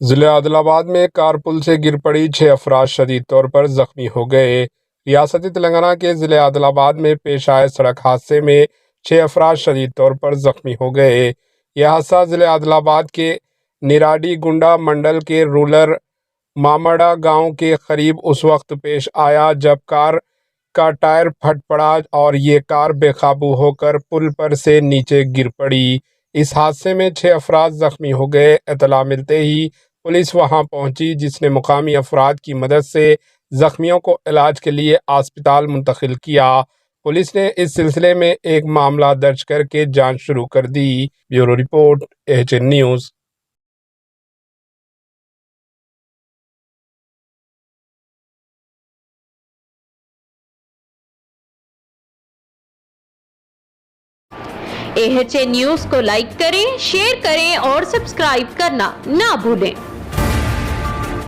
ضلع عادل آباد میں کار پل سے گر پڑی 6 افراد شدید طور پر زخمی ہو گئے۔ ریاست تلنگانہ کے ضلع عادل آباد میں پیش آئے سڑک حادثے میں 6 افراد شدید طور پر زخمی ہو گئے۔ یہ حادثہ ضلع عادل آباد کے نیراڈی گنڈا منڈل کے رولر مامڑا گاؤں کے قریب اس وقت پیش آیا جب کار کا ٹائر پھٹ پڑا اور یہ کار بے قابو ہو کر پل پر سے نیچے گر پڑی۔ اس حادثے میں 6 افراد زخمی ہو گئے۔ اطلاع ملتے ہی پولیس وہاں پہنچی جس نے مقامی افراد کی مدد سے زخمیوں کو علاج کے لیے اسپتال منتقل کیا۔ پولیس نے اس سلسلے میں ایک معاملہ درج کر کے جانچ شروع کر دی۔ Bureau report AHN news. AHN news کو لائک کریں، شیئر کریں اور سبسکرائب کرنا نہ بھولیں۔